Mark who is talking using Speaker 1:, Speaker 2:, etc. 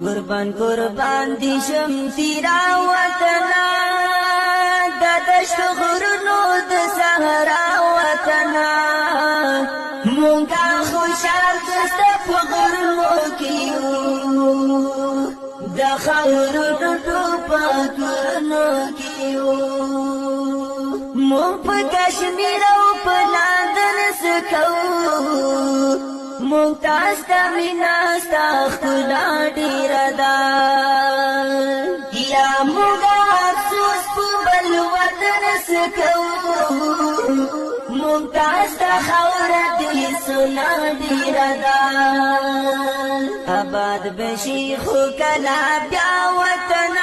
Speaker 1: قربان قربان دي شم تیرا وطنا د دشت غرونو د صحرا وطنا مونږه خوشحال دست په غرونو کیو د خاورو په کورونو کیو مونږ په کشمیر او په لندن سکو مونتاز تا مینا ستا خلا ډیر دا یا مونږه افسوس په بل وطن سکو مونتاز تا خاور دې سنا ډیر دا آباد بشي خو کلا بیا وطن